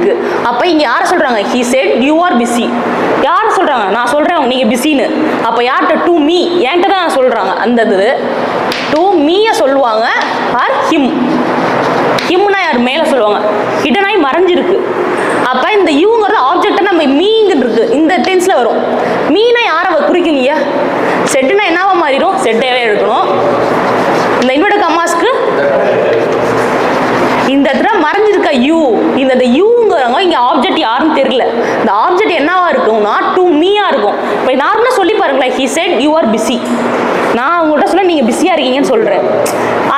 மறைஞ்சிருக்கு. அப்போ இங்கே யாரை சொல்கிறாங்க? He said you are busy. யாரை சொல்கிறாங்க? நான் சொல்கிறேன் நீங்கள் பிஸின்னு. அப்போ யார்கிட்ட? டு மீ, என்கிட்ட தான் சொல்கிறாங்க. அந்த இது டு மீயை சொல்லுவாங்க. R him. ஹிம்னா யார்? மேலே சொல்லுவாங்க. ஹிடனாய் மறைஞ்சிருக்கு. அப்போ இந்த யூங்கிறது ஆப்ஜெக்டை நம்ம மீங்கிறது இருக்கு இந்த டென்ஸில் வரும். மீனா யாரை குறிக்குங்க? செட்டுனா என்னவா மாறிடும்? செட்டாகவே எடுக்கணும். இந்த இன்வெர்டட் கம்மாஸ்க்கு இந்த இடத்துல மறைஞ்சிருக்க யூ, இந்த யூங்கிறவங்க இங்கே ஆப்ஜெக்ட் யாருன்னு தெரியல. இந்த ஆப்ஜெக்ட் என்னவா இருக்கும்னா டு மீயா இருக்கும். இப்போ நார்மலாக சொல்லி பாருங்களேன். He said you are busy. நான் உங்கள்கிட்ட சொல்ல நீங்கள் பிஸியாக இருக்கீங்கன்னு சொல்கிறேன்.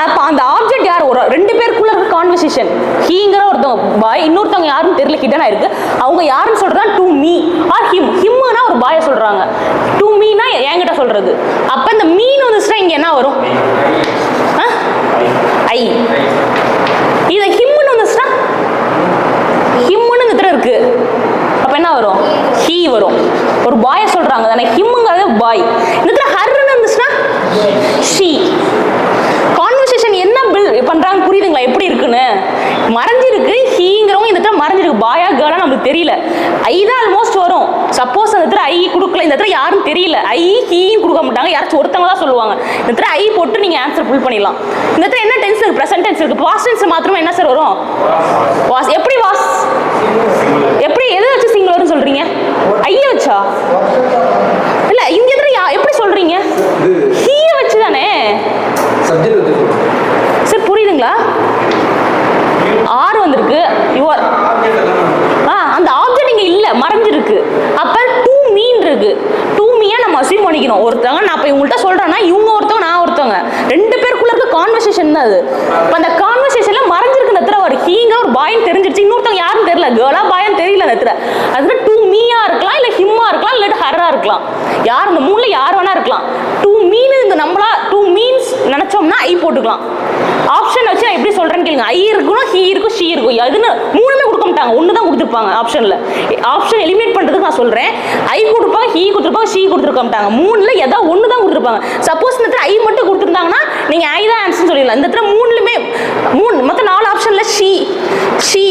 அப்போ அந்த ஆப்ஜெக்ட் யார்? ஒரு ரெண்டு பேருக்குள்ள இருக்க கான்வர்சேஷன். ஹீங்கிற ஒருத்தவங்க பாய், இன்னொருத்தவங்க யாருன்னு தெரியல, ஹிடனா இருக்கு. அவங்க யாருன்னு சொல்றா? To me or him. ஹிம்னா ஒரு பாயை சொல்றாங்க. டு மீனா என்கிட்ட சொல்றது. அப்ப இந்த மீன் வந்துச்சுன்னா இங்க என்ன வரும்? ஐ. இதை ஹிம்னு வந்துச்சுன்னா ஹிம்னு இந்த இருக்கு. அப்ப என்ன வரும்? ஹீ வரும். ஒரு பாயை சொல்றாங்க தானே, ஹிம்ங்கிறது பாய். இந்த ஹர்ன்னு வந்துச்சுன்னா ஷீ. கான்வர்சேஷன் என்ன பில் பண்றாங்க புரியுதுங்களா? எப்படி இருக்குன்னு மறைஞ்சிருக்கு. ஹீங்கிறவங்க இந்த இடத்துல மறைஞ்சிருக்கு. பாயா கேர்ளா நம்மளுக்கு தெரியல. ஐ தான் ஆல்மோஸ்ட் வரும். சப்போஸ் அந்த இடத்துல ஐ கொடுக்கல, இந்த இடத்துல யாரும் தெரியல, ஐ ஹீயும் கொடுக்க மாட்டாங்க, யாராச்சும் ஒருத்தவங்க தான் சொல்லுவாங்க. இந்த இடத்துல ஐ போட்டு நீங்க ஆன்சர் ஃபுல் பண்ணிடலாம். இந்த இடத்துல என்ன டென்ஸ் இருக்கு? பிரசன்ட் டென்ஸ் இருக்கு. பாஸ்ட் டென்ஸ் மாத்திரமா என்ன சார் வரும்? வாஸ். எப்படி வாஸ்? எப்படி எதை வச்சு சிங்குலர்னு சொல்றீங்க? ஐய வச்சா? இல்ல இந்த இடத்துல எப்படி சொல்றீங்க? ஹீய வச்சு தானே சார். புரியுதுங்களா? ஆர் வந்திருக்கு. யுவர் அந்த ஆப்ஜெக்ட் இங்க இல்ல, மறைஞ்சிருக்கு. அப்ப டு மீன் இருக்கு. டு மீயா நம்ம அஸ்யூம் பண்ணிக்கணும். ஒருத்தவங்க நான் இப்ப இவங்கள்ட்ட சொல்றேன்னா இவங்க ஒருத்தவங்க நான் ஒருத்தவங்க, ரெண்டு பேருக்குள்ள இருக்க கான்வர்சேஷன் தான் அது. அந்த கான்வர்சேஷன்ல மறைஞ்சிருக்கு. இந்த ஒரு ஹீங்க ஒரு பாயின்னு தெரிஞ்சிருச்சு. இன்னொருத்தவங்க யாரும் தெரியல, கேர்ளா பாயான்னு தெரியல. அந்த அதுல டு மீயா இருக்கலாம், இல்ல ஹிம்மா இருக்கலாம், இல்ல ஹர்ரா இருக்கலாம். யார் இந்த மூணுல யார் வேணா இருக்கலாம். டு மீன் இந்த நம்மளா டு மீன்ஸ் நினைச்சோம்னா ஐ போட்டுக்கலாம். ஆப்ஷன் வச்சு நான் எப்படி சொல்றேன்னு கேளுங்க. ஐ இருக்கணும், ஹீ இருக்கும், ஷீ இருக்கும். அதுன்னு மூணுமே கொடுக்க மாட்டாங்க, ஒன்று தான் கொடுத்துருப்பாங்க ஆப்ஷன்ல. ஆப்ஷன் எலிமினேட் பண்றதுக்கு நான் சொல்றேன். ஐ கொடுப்பாங்க, ஹீ கொடுத்துருப்பாங்க, ஷீ கொடுத்துருக்க மாட்டாங்க. மூணுல ஏதாவது ஒன்று தான் கொடுத்துருப்பாங்க. சப்போஸ் இந்த இடத்துல ஐ மட்டும் கொடுத்துருந்தாங்கன்னா நீங்க ஐ தான் ஆன்சர் சொல்லிடலாம். இந்த இடத்துல மூணுலுமே மொத்தம் 4 ஆப்ஷன்ல ஷீ ஷீ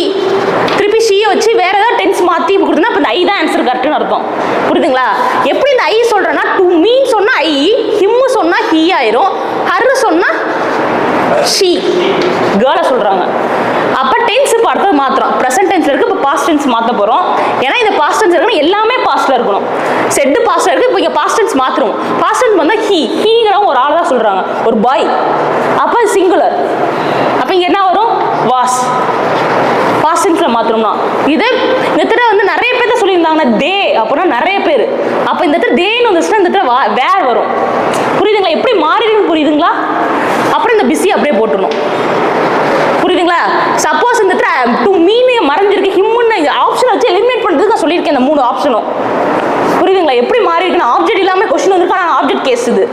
திருப்பி ஷீயை வச்சு வேற ஏதாவது டென்ஸ் மாற்றி கொடுத்தா இப்போ இந்த ஐ தான் ஆன்சர் கரெக்ட்னு அர்த்தம். புரியுதுங்களா? எப்படி இந்த ஐ சொல்றேன்னா டு மீன் சொன்னா ஐ, ஹிம் சொன்னா ஹீ ஆயிரும், ஹர் சொன்னா ஷீ கேர்ள சொல்றாங்க. அப்ப டென்ஸ் இப்போ அடுத்தது மாத்திரம். ப்ரெசென்ட் டென்ஸ்ல இருக்கு, இப்போ பாஸ்ட் டென்ஸ் மாத்த போறோம். ஏன்னா இந்த பாஸ்ட் டென்ஸ் இருக்கணும், எல்லாமே பாஸ்ட்ல இருக்கணும். செட் பாஸ்ட்ல இருக்கு, இப்போ இங்க பாஸ்ட் டென்ஸ் மாத்துறோம். பாஸ்ட் டென்ஸ் வந்தா ஹீங்கிறவங்க ஒரு ஆள் தான் சொல்றாங்க, ஒரு பாய். அப்ப சிங்குலர். அப்ப இங்க என்ன வரும்? வாஸ். பாஸ்ட் டென்ஸ்ல மாத்திரம்னா இது இந்த இடத்துல வந்து நிறைய பேர் சொல்லியிருந்தாங்கன்னா தே அப்படின்னா நிறைய பேர். அப்ப இந்த இடத்துல தேன்னு வந்துச்சுன்னா இந்த இடத்துல வேர் வரும். புரியுதுங்களா? எப்படி மாறிடுன்னு புரியுதுங்களா? அப்புறம் இந்த பிஸி அப்படியே போட்டுடணும். புரியுதுங்களா? சப்போஸ் இந்த டு மீன் மறைஞ்சிருக்கு, ஹிம்னு ஆப்ஷன் வச்சு எலிமினேட் பண்றதுக்கு நான் சொல்லியிருக்கேன் இந்த 3 ஆப்ஷனும். புரியுதுங்களா? எப்படி மாறி இருக்குன்னு ஆப்ஜெக்ட் இல்லாம கொஸ்டின் வந்து ஆப்ஜெக்ட் கேஸ் இது.